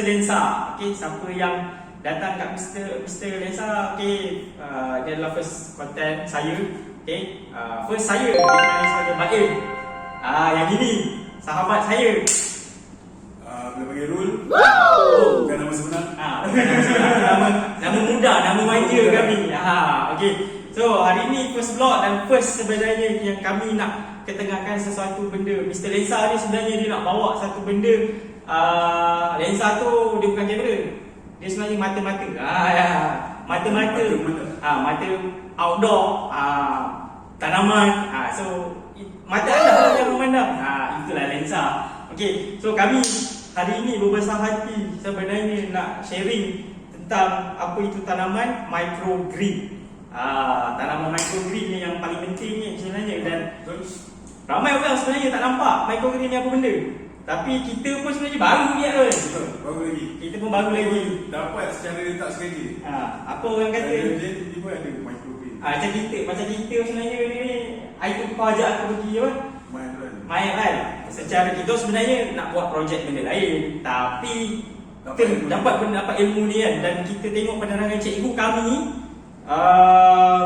Lensa. Okay, siapa yang datang kat Mr. Lensa, okay, dia adalah first content saya. Okay, first saya dikenali sebagai Baim. Yang ini sahabat saya. Boleh panggil Rul. Bukan nama sebenar. Bukan nama sebenar. Nama muda, nama manja kami. Okay. So hari ini first vlog dan first sebenarnya yang kami nak ketengahkan sesuatu benda. Mr. Lensa ni sebenarnya dia nak bawa satu benda. Lensa tu dia bukan kamera. Dia sebenarnya mata-mata. Mata-mata. Mata outdoor, tanaman. So mata anda yang memandang. Itulah Lensa. Okay, so kami hari ini berbesar hati sebenarnya nak sharing tentang apa itu tanaman microgreen. Tanaman microgreen ni yang paling penting ni sebenarnya, dan ramai orang sebenarnya tak nampak microgreen ni apa benda. Tapi kita pun sebenarnya baru ni kan. Betul, baru lagi. Kita pun baru lagi dapat secara tak sengaja. Apa orang kata? Dia tiba-tiba ada microgreen. Macam kita sebenarnya ni, hari tu kau ajak aku pergi apa? Main kan. Secara kita sebenarnya nak buat projek benda lain, tapi dapat ilmu ni kan. Dan kita tengok penerangan cikgu kami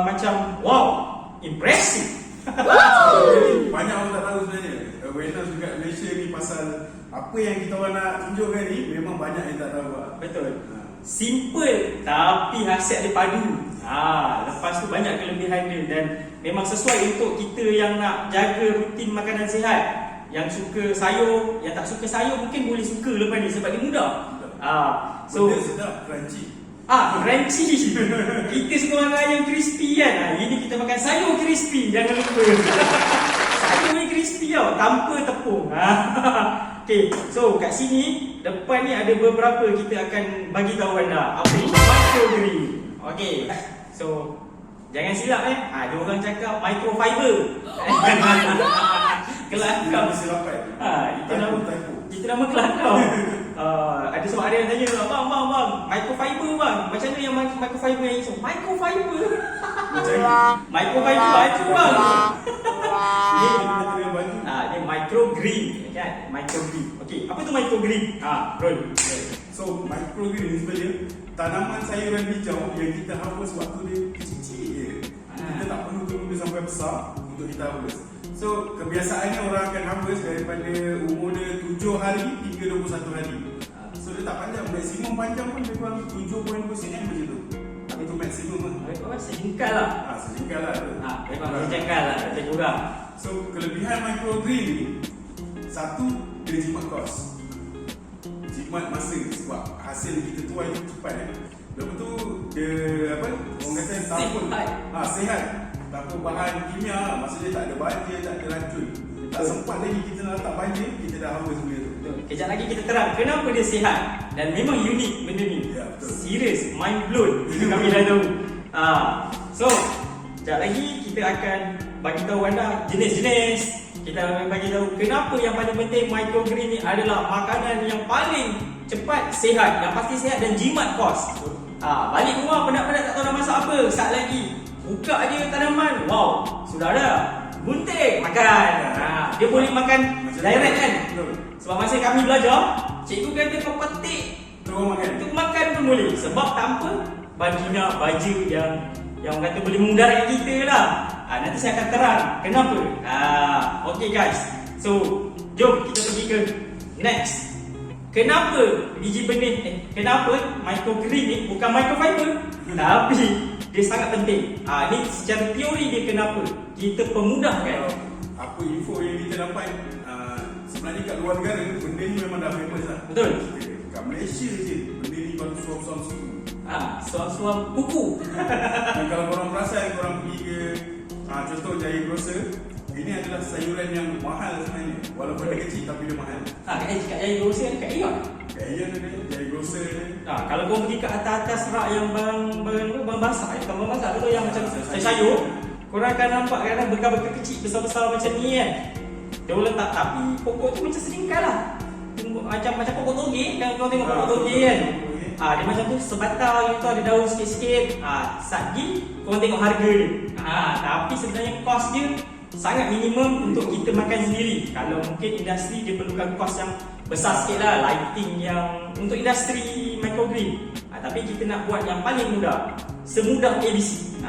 macam wow, impressive. Banyak orang tak tahu sebenarnya. Awareness dekat Malaysia ni pasal apa yang kita orang nak tunjukkan ni, memang banyak yang tak tahu. Betul. Simple tapi hasil dia padu. Lepas tu banyak kelebihan dia, dan memang sesuai untuk kita yang nak jaga rutin makanan sihat. Yang suka sayur, yang tak suka sayur mungkin boleh suka lepas ni sebab dia mudah. So benda sedap, crunchy. Crunchy. Kita semua makan ayam crispy kan. Ini kita makan sayur crispy, jangan lupa. Sayur ni crispy tau, tanpa tepung. Okay, so kat sini depan ni ada beberapa kita akan bagi tahu anda apa itu microgreen. Okay, so jangan silap ada orang cakap microfiber. Kelakar. Itu nama kelakar. Ada sebab ada yang tanya, bang, microfiber bang, macam mana yang microfiber yang isu? Microfiber. Microfiber baju bang. Ni microgreen kan? Microgreen. Okey, apa tu microgreen? Roll. So microgreen ni sebenarnya tanaman sayuran hijau yang kita harvest waktu dia kecil-kecil je. Kita tak perlu tunggu dia sampai besar untuk kita harvest. So kebiasaannya orang akan harvest daripada umur dia 7 hari hingga 21 hari. So dia tak panjang, maksimum panjang pun dia kurang 7.2 cm macam tu. Itu maksimum lah. Sejengkal lah. Sejengkal lah. Memang sejengkal lah macam kurang. So kelebihan microgreen ni, satu, dia jimat kos, jimat masa, sebab hasil kita tuai tu cepat Lepas tu dia orang kata sihat. Tanpa bahan kimia, maksudnya tak ada banja, tak ada racun. Tak sempat lagi kita nak letak banja, kita dah harvest benda tu. Kejap lagi kita terang kenapa dia sihat. Dan memang unik benda ni. Serius, mind blown. Itu kami dah tahu. So, kejap lagi kita akan bagi tahu anda jenis-jenis. Kita akan bagi tahu kenapa yang paling penting microgreen ni adalah makanan yang paling cepat sihat, yang pasti sihat dan jimat kos. Balik rumah penat-penat tak tahu nak masak apa, saat lagi buka je tanaman, wow, sudah ada gunting, makan. Dia boleh makan direct kan. Sebab masa kami belajar, cikgu kata kau petik untuk makan pun boleh. Sebab tanpa bahan baja yang orang kata boleh memudaratkan kita lah. Nanti saya akan terang kenapa. Okay guys, so jom kita pergi ke next. Kenapa biji benih, kenapa microgreen ni bukan microfiber, tapi dia sangat penting. Ni secara teori dia kenapa kita pemudahkan. Apa info yang kita dapat, sebenarnya kat luar negara benda ni memang dah famous lah. Betul. Kat Malaysia je benda ni baru suam-suam suku. Suam-suam kuku. Dan kalau korang perasan, korang pergi ke contoh Jaya Grocer, ini adalah sayuran yang mahal sebenarnya. Walaupun dia kecil tapi dia mahal. Kat Jaya Grocer ni kat Ion. Kat Ion ada Jaya Grocer. Kalau korang pergi ke atas-atas rak yang barang basah, barang basah tu yang macam sayur, korang akan nampak kadang bekal-bekal kecil besar-besar macam ni kan. Dia letak, tapi pokok tu macam selingkar lah. Macam pokok toge, kan korang tengok pokok toge kan. Dia macam tu sebatang gitu, ada daun sikit-sikit. Satgi korang tengok harga dia. Tapi sebenarnya kos dia sangat minimum untuk kita makan sendiri. Kalau mungkin industri dia perlukan kos yang besar sikit lah, lighting yang untuk industri microgreen. Tapi kita nak buat yang paling mudah, semudah ABC.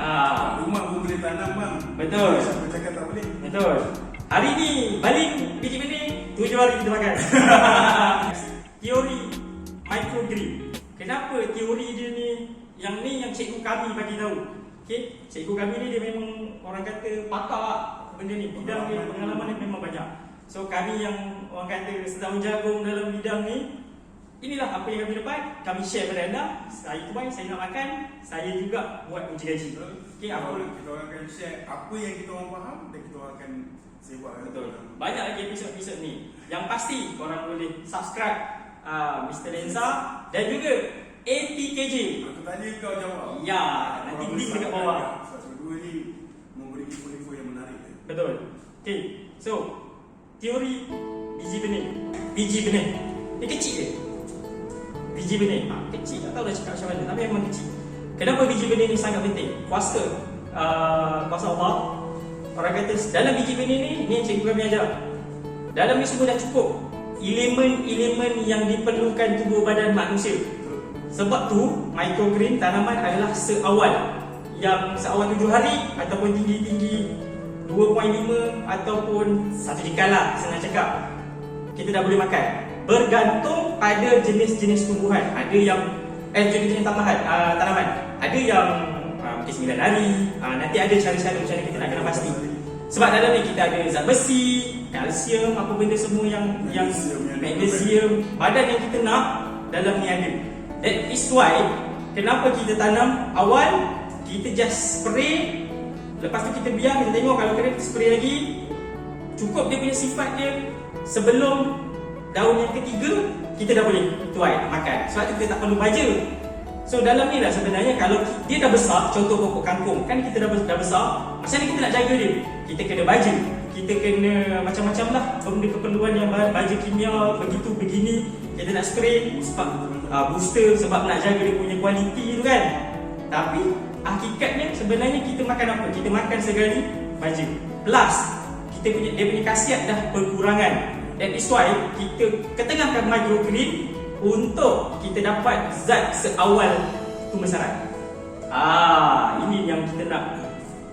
Rumah pun boleh tanam bang. Betul. Siapa cakap tak boleh? Betul. Hari ni baling biji benih 7 hari kita makan. Teori microgreen. Kenapa teori dia ni yang cikgu kami bagi tahu. Okey, cikgu kami ni dia memang orang kata pakar benda ni, bidang dia, pengalaman dia memang banyak. So kami yang orang kata sedang jagung dalam bidang ni, inilah apa yang kami dapat, kami share pada anda. Saya tu baik, saya nak makan, saya juga buat uji gaji. Okey, apa Kita orang akan share apa yang kita orang faham dan kita orang akan sewa. betul. Banyak lagi episod-episod ni. Yang pasti korang boleh subscribe Mr. Lensa dan juga ATKJ. Aku tanya kau jawab. Ya, nanti link dekat bawah. Sebab dua ni memberi info-info yang menarik. Betul. Okay, so teori biji benih. Biji benih dia kecil je. Biji benih kecil, tak tahu dah cakap macam mana, tapi memang kecil. Kenapa biji benih ni sangat penting? Kuasa Allah. Orang kata dalam biji benih ni yang cikgu kami ajar, dalam ni semua dah cukup elemen-elemen yang diperlukan tubuh badan manusia. Sebab tu microgreen tanaman adalah seawal 7 hari ataupun tinggi-tinggi 2.5 ataupun 1 jikal lah, senang cakap, kita dah boleh makan. Bergantung pada jenis-jenis tumbuhan. Ada yang jenis-jenis tanaman. Ada yang mungkin 9 hari. Nanti ada cara-cara macam mana kita nak kena pasti. Sebab dalam ni kita ada zat besi, kalsium, apa benda semua yang magnesium, badan yang kita nak dalam ni ada. That is why kenapa kita tanam awal, kita just spray, lepas tu kita biar, kita tengok kalau kena spray lagi. Cukup dia punya sifat dia, sebelum daun yang ketiga kita dah boleh tuai makan. Sebab tu kita tak perlu baja. So dalam ni lah sebenarnya, kalau dia dah besar, contoh pokok kangkung kan, kita dah besar, macam mana kita nak jaga dia? Kita kena baja, kita kena macam-macam lah benda keperluan yang baja kimia, begitu begini. Kita nak spray sebab booster, sebab nak jaga dia punya kualiti tu kan. Tapi hakikatnya sebenarnya kita makan apa? Kita makan sekali baja. Plus dia punya khasiat dah berkurangan. That is why kita ketengahkan microgreen untuk kita dapat zat seawal pembesaran. Ini yang kita nak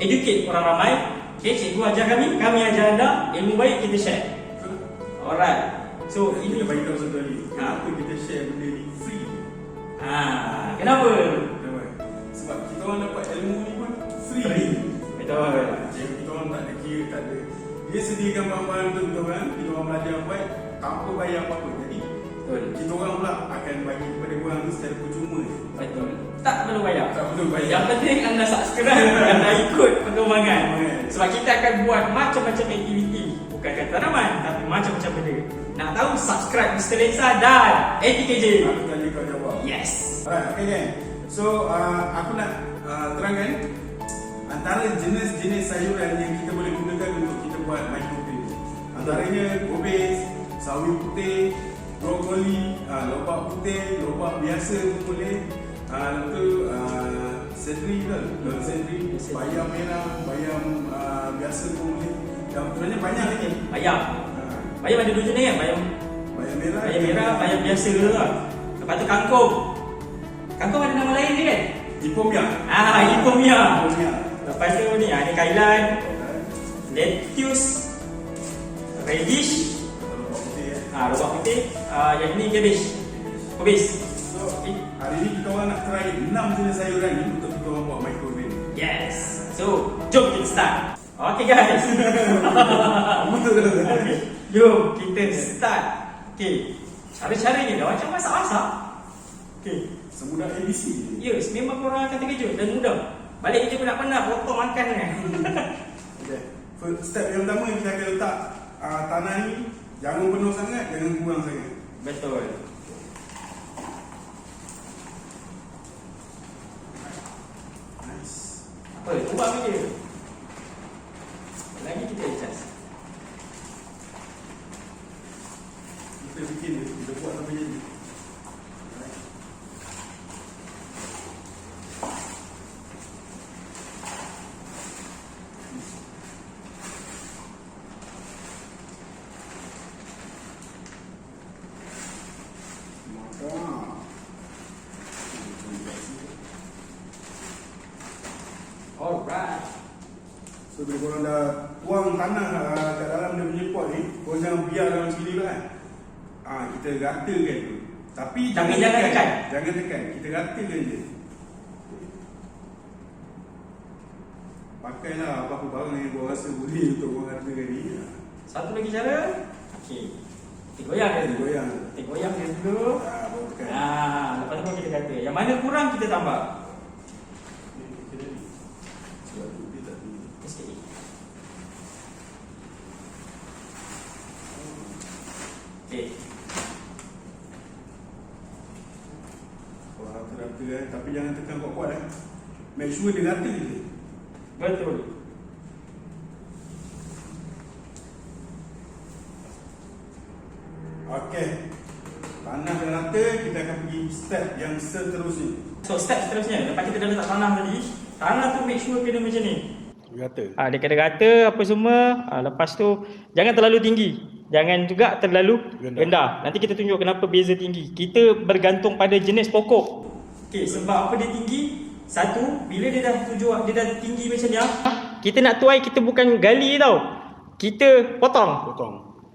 educate orang ramai. Okay, cikgu ajar kami ajar anda, ilmu baik kita share. Alright. So Kita ini bagi tahu satu lagi. Kenapa kita share benda ni free? kenapa? Sebab kita orang dapat ilmu ni pun free. Betul. Jadi kita orang tak ada kira, tak ada. Dia sediakan barang-barang untuk kita orang belajar buat tanpa bayar apa-apa. Jadi Betul. kita orang pula akan bagi kepada orang tu secara percuma. Betul. Tak perlu bayar. Tak perlu bayar. Yang penting anda subscribe, anda ikut perkembangan. Sebab kita akan buat macam-macam aktiviti. Bukan kata tanaman, tapi macam-macam benda. Nak tahu, subscribe Mr. Lensa dan ATKJ. Aku tanya kau jawab. Yes. Alright, okay kan. So aku nak terangkan antara jenis-jenis sayuran yang kita boleh gunakan untuk kita buat microgreen. Antaranya gobis, sawi putih, brokoli, lobak putih, lobak biasa pun boleh. Seledri ke? Seledri, bayam merah, bayam biasa pun boleh. Dan sebenarnya banyak lagi. Bayam. Bayam ada 2 jenis kan? Bayam merah, bayam biasa ke lah. Lepas tu kangkung. Kangkung ada nama lain dia kan? Ipomia. Ipomia. Ipomia. Lepas tu ni kailan, lettuce, radish, lobak putih, yang ni cabbage. Habis. So, hari ni kita orang nak try 6 jenis sayuran ni untuk kita orang buat microgreen. Yes. So, jom kita start. Okay guys. Jom kita start. Okay. Cara-caranya dah macam masak-masak. Okay. Semudah ABC. Yes, memang korang akan terkejut dan mudah. Balik kerja penat-penat, potong makan kan. Okay. First step yang pertama, kita akan letak tanah ni jangan penuh sangat, jangan kurang sangat. Betul. Nice. Apa? Buat je. Lagi kita adjust. Kita bikin dia, kita buat sampai jadi. Alright. So bila korang dah tuang tanah kat dalam dia punya pot ni, korang jangan biar dalam sini tu kan. Kita ratakan tu. Tapi Jangan tekan. Jangan tekan. Kita ratakan je. Pakailah apa-apa barang yang korang rasa boleh untuk korang ratakan ni. Satu lagi cara. Okey. Kita goyang dia dulu. Kita goyang dia dulu. Baru tekan. Lepas tu kita kata. Yang mana kurang kita tambah. Sikit. Okey. Rata tapi jangan tekan kuat-kuat Make sure dia rata je. Betul. Okey. Tanah dah rata, kita akan pergi step yang seterusnya. So step seterusnya, lepas kita dah letak tanah tadi, tanah tu make sure kena macam ni. Rata. Dia kena rata apa semua. Lepas tu jangan terlalu tinggi, jangan juga terlalu rendah. Nanti kita tunjuk kenapa beza tinggi. Kita bergantung pada jenis pokok. Okey, sebab apa dia tinggi? Satu, bila dia dah tinggi macam ni, kita nak tuai, kita bukan gali tau. Kita potong.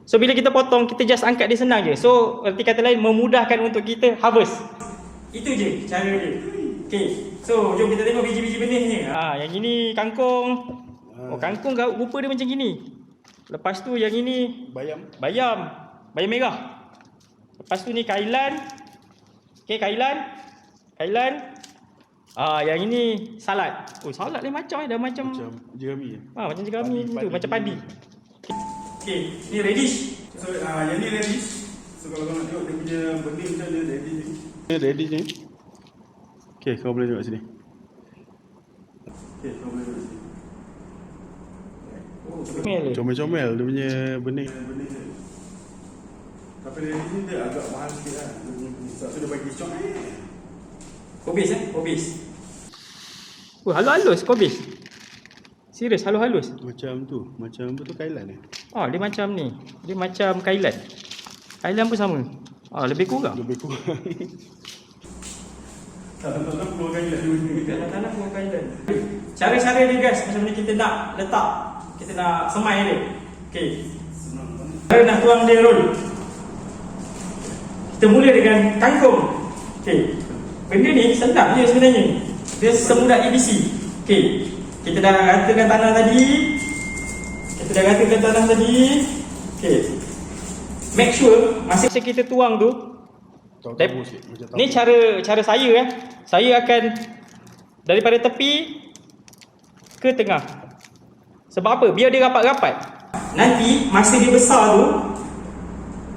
So bila kita potong, kita just angkat dia senang je. So erti kata lain, memudahkan untuk kita harvest. Itu je cara dia. Okay, so jom kita tengok biji-biji benih ni. Yang ini kangkung. Kangkung rupa dia macam gini. Lepas tu yang ini bayam merah. Lepas tu ni kailan. Okay, kailan. Yang ini salad. Salad lain macam dah macam jerami. Macam jerami tu, macam padi. Okay, ni radish. So yang ni radish. So kalau korang nak tengok dia punya benih macam mana radish ni. Radish ni. Okay, kau boleh tengok sini. Okay, kau boleh tengok sini. Comel-comel dia punya benih dia. Tapi radish ni dia agak mahal sikit lah. Sebab tu dia bagi stock ni. Kobis. Halus kobis. Serius, halus. Macam tu kailan ni. Dia macam ni. Dia macam kailan. Kailan pun sama. Lebih kurang. Tanah pun kailan. Tanah pun kailan. Cara-cara dia guys, macam mana kita nak letak. Kita nak semai dia. Okey. Cara nak tuang dia roll. Kita mula dengan kangkung. Okey. Benda ni senang je sebenarnya. Dia semudah ABC. Okey. Kita dah ratakan tanah tadi. Okey. Make sure masa kita tuang tu, ni cara saya Saya akan daripada tepi ke tengah. Sebab apa? Biar dia rapat-rapat. Nanti masa dia besar tu,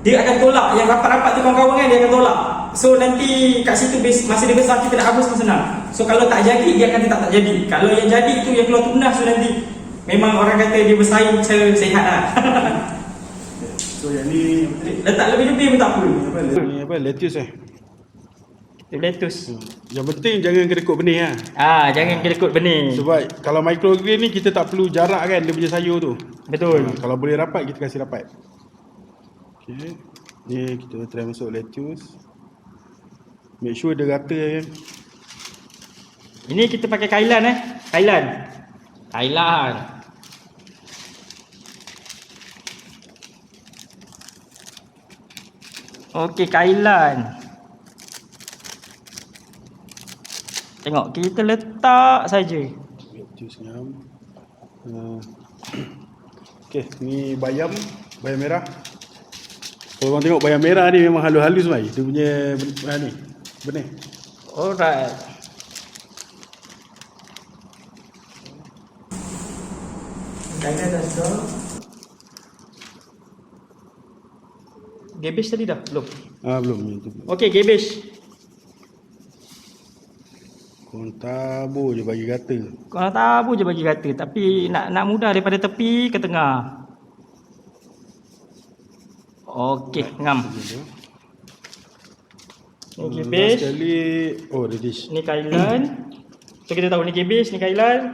dia akan tolak. Yang rapat-rapat tu kawan-kawan kan, dia akan tolak. So nanti kat situ masa dia besar, kita nak habis pun senang. So kalau tak jadi, dia akan tetap tak jadi. Kalau yang jadi tu yang keluar tunas tu nanti, memang orang kata dia bersaing secara sihat lah. So yang ni letak lebih-lebih pun tak apa. Ni apa? Lettuce Lettuce. Yang penting jangan kedekut benih lah. Jangan kedekut benih. Sebab kalau microgreen ni kita tak perlu jarak kan dia punya sayur tu. Betul. Kalau boleh rapat, kita kasih rapat. Okay. Ni kita try masuk lettuce. Make sure dia rata kan. Ini kita pakai kailan Kailan. Okey, kailan. Tengok, kita letak saja. Lettuce ngam. Okey, ni bayam merah. Kalau korang tengok bayam merah ni memang halus-halus mai. Dia punya ni benih. Alright. Kailan dah stop. Gebish tadi dah? Belum? Belum ni tu. Okey, gebish. Korang tabur je bagi rata. Tapi nak mudah daripada tepi ke tengah. Okey, ngam. Ni gebish. Sekali radish. Ni kailan. So kita tahu ni gebish, ni kailan,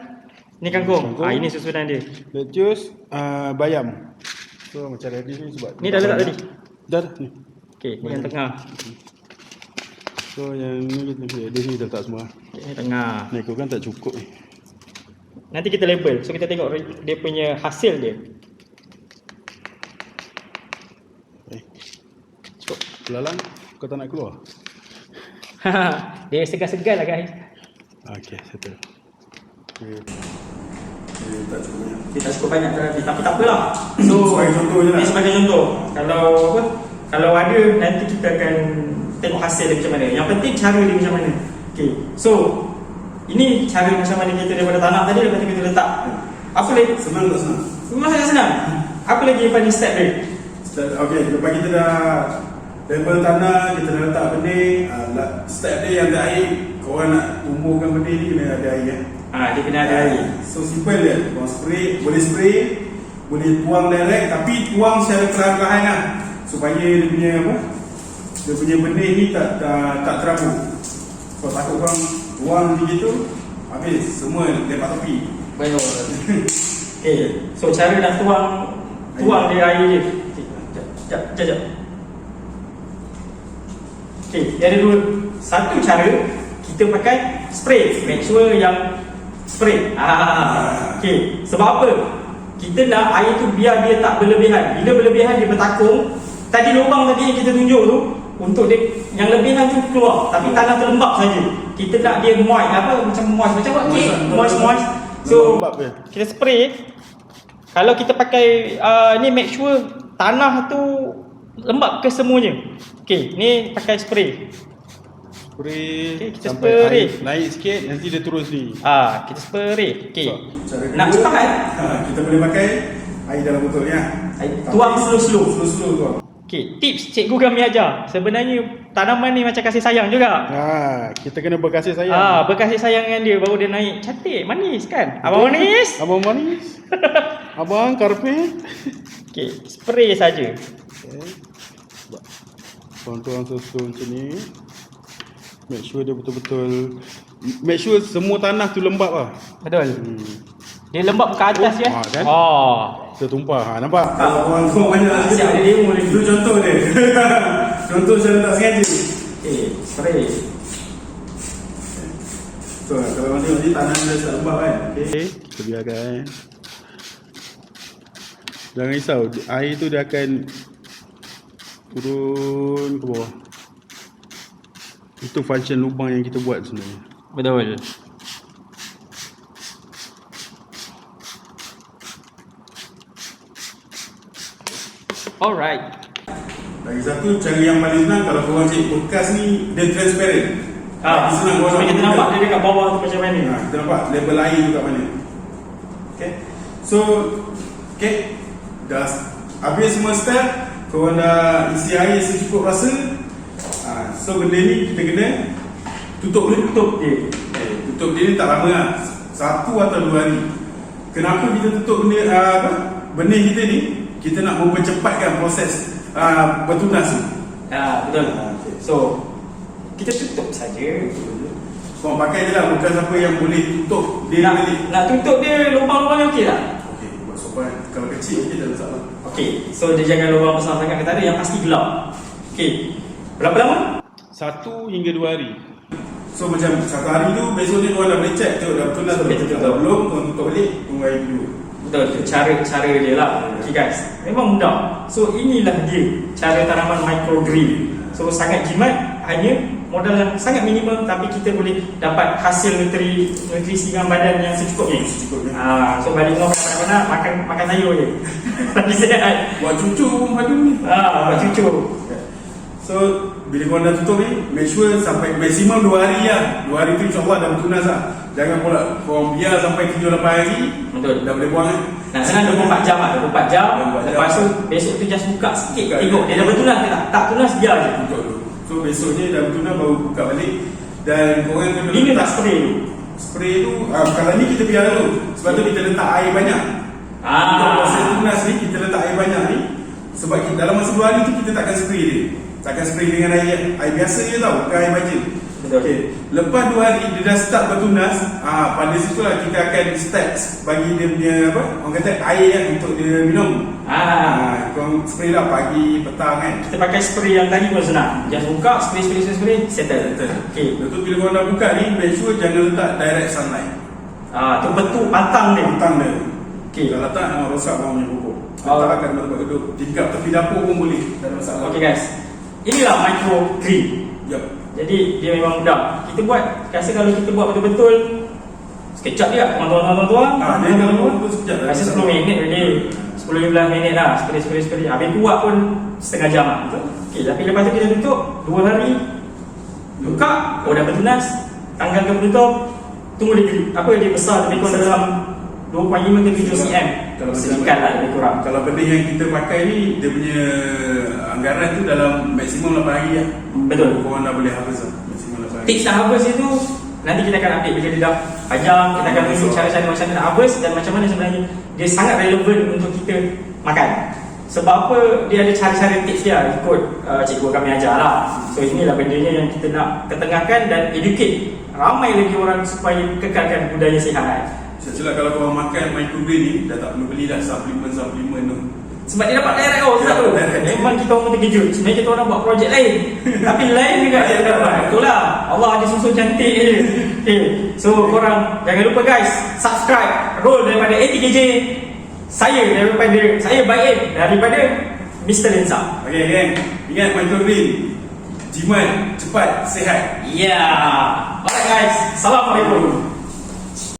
ni kangkung. Ini susunan dia. Lettuce, bayam. So macam radish ni sebab ni dah letak tadi. Dah ni. Okey, ni yang tengah. So yang ni kita radish ni dah letak semua. Okay, ni tengah. Ni kau kan tak cukup ni. nanti kita label. So kita tengok dia punya hasil dia. Belalang kau tak nak keluar? Dia segan-segan lah guys. Okay, settle. Okay. Tak cukup banyak. Dia tak cukup banyak tapi tak apalah. So Sebagai contoh je lah. Ni sebagai contoh. Kalau ada, nanti kita akan tengok hasil dia macam mana. Yang penting cara dia macam mana. Okay. So ini cara macam mana kita daripada tanah tadi, lepas tu kita letak. Apa lagi? Senang tak senang? Memang sangat senang. Apa lagi yang paling step dia? Okay, lepas kita dah label tanah, kita dah letak benih, step dia yang ada air. Korang nak tumbuhkan benih ni kena ada air kan? Dia kena ada air. So simple je. Korang spray, boleh tuang direct, tapi tuang secara perlahan-lahan lah, supaya dia punya dia punya benih ni tak terabur. Kalau takut korang tuang macam gitu, habis semua lepak tepi. Betul. Okay. So cara nak tuang dia air dia. Sekejap. Okay, dia ada dua. Satu cara kita pakai spray. Make sure yang spray. Okay, sebab apa? Kita nak air tu biar dia tak berlebihan. Bila berlebihan dia bertakung. Tadi lubang tadi yang kita tunjuk tu, untuk dia yang lebihan tu keluar, tapi tanah tu lembap saja. Kita nak dia moist, macam buat kek, moist. So kita spray. Kalau kita pakai ni, make sure tanah tu lembap ke semuanya. Okay, ni pakai spray. Spray kita sampai spray. air naik sikit, nanti dia turun sendiri. Kita spray. Okay. Cara Nak kedua, cepat kan? kita boleh pakai air dalam botol ni. Tuang slow-slow. Slow tuang. Okay, tips cikgu kami ajar. Sebenarnya tanaman ni macam kasih sayang juga. Kita kena berkasih sayang. Berkasih sayang dengan dia baru dia naik cantik, manis kan? Abang manis. Abang manis. Abang karpet. Okay, spray saja. Okay. Tuang-tuang susun macam ni. Make sure dia betul-betul, make sure semua tanah tu lembap lah. Betul. Dia lembap ke atas ya. Kan? Tertumpah. Nampak? Kalau korang tuang banyak Siap ada demo lagi. itu contoh dia. Contoh saya tak sengaja. Okay, spray. So, kalau nanti tanah dia tak lembap kan. Okay, kita biarkan. Jangan risau, air tu dia akan turun ke bawah. Itu function lubang yang kita buat sebenarnya. Betul. Alright. Lagi satu, cara yang paling senang kalau korang cari podcast ni, dia transparent. Lagi senang korang Supaya kita buka. nampak dia dekat bawah tu macam mana. Kita nampak label air tu kat mana. Okay. So, okay, dah habis semua step. Korang dah isi air secukup rasa. So benda ni kita kena tutup dia. Tutup dia ni tak lama lah, 1 atau 2 hari. Kenapa kita tutup benih kita ni? Kita nak mempercepatkan proses bertunas ni. Betul. So kita tutup saja. Korang pakai je lah, bukan siapa yang boleh tutup dia balik. Nak tutup dia lubang-lubang okey tak? Okay, buat sopan. Kalau kecil okey tak ada masalah. Okey, so dia jangan lubang besar sangat, kita ada yang pasti gelap. Okey. Berapa lama? 1 hingga 2 hari. So macam 1 hari tu, besok ni korang dah boleh check tengok dah betul lah. Kalau belum, korang tutup balik, tunggu air dulu. Betul, itu cara dia lah. Okay guys, memang mudah. So inilah dia cara tanaman microgreen. So sangat jimat, hanya modal yang sangat minimum, tapi kita boleh dapat hasil nutrisi dengan badan yang secukupnya. So balik rumah mana-mana makan sayur je. Tapi sihat. Buat cucu pun padu ni. Buat cucu. So bila korang dah tutup ni, make sure sampai maksimum 2 hari lah. 2 hari tu insyaAllah dah bertunas lah. Jangan pula korang biar sampai 7-8 hari. Betul. Dah boleh buang kan. Nak senang 24 jam lah, 24 jam. 24 jam. Lepas tu besok tu just buka sikit, Buka tengok je. dia dah bertunas ke tak. Tak tunas biar je. Tutup dulu. So besoknya dah bertunas baru buka balik. Dan korang kena Ini tak spray tu. Spray tu, kalau ni kita biar dulu. Sebab tu kita letak air banyak. Untuk proses tunas ni, kita letak air banyak ni. Sebab dalam masa 2 hari tu kita takkan spray dia. Takkan spray dengan air biasa je tau, bukan air baja. Okay. Lepas 2 hari dia dah start bertunas, pada situ lah kita akan start bagi dia punya orang kata air kan untuk dia minum. Korang spray lah pagi, petang kan. Kita pakai spray yang tadi pun senang. Just buka, spray, settle. Okay. Lepas tu bila korang dah buka ni, make sure jangan letak direct sunlight. Tu bentuk batang dia. Bintang dia. Okey. Kalau tak memang rosak orang punya pokok. Oh. Letakkan tempat duduk. Tingkap tepi dapur pun boleh. Tak ada masalah. Okey guys. Inilah microgrid. Yup. Jadi dia memang mudah. Kita buat, rasa kalau kita buat betul-betul sekejap dia, tuang-tuang. Dia kalau betul sekejap. Rasa 10 minit tadi. 10-15 minit lah, sekali. Habis buat pun setengah jam lah. Okey, tapi lepas tu kita tutup 2 hari. Buka, dah bertunas. Tanggalkan penutup. Tunggu dia besar lebih kurang dalam 2.5 ke 7 cm. Kalau Sedikit lah lebih kurang. Kalau benda yang kita pakai ni, dia punya anggaran tu dalam maksimum 8 hari lah. Betul. Korang dah boleh harvest lah. Maksimum 8 hari. Tips nak harvest itu nanti kita akan update bila dia dah panjang. Kita akan tunjuk cara-cara macam mana nak harvest dan macam mana sebenarnya dia sangat relevan untuk kita makan. Sebab apa, dia ada cara-cara tips dia ikut cikgu kami ajar lah. So inilah bendanya yang kita nak ketengahkan dan educate ramai lagi orang supaya kekalkan budaya sihat. Saya cakap kalau korang makan microgrid ni, dah tak perlu beli dah suplemen tu. Sebab dia dapat direct Ustaz tu. Memang kita orang terkejut. Sebenarnya kita orang buat projek lain. Tapi lain juga dia dapat. Betul lah. Allah ada susun cantik je. Okay. So korang jangan lupa guys, subscribe. Roll daripada ATKJ. Saya Baik daripada Mr. Lensa. Okay geng, ingat microgrid. Jimat, cepat, sihat. Yeah. Alright guys. Assalamualaikum.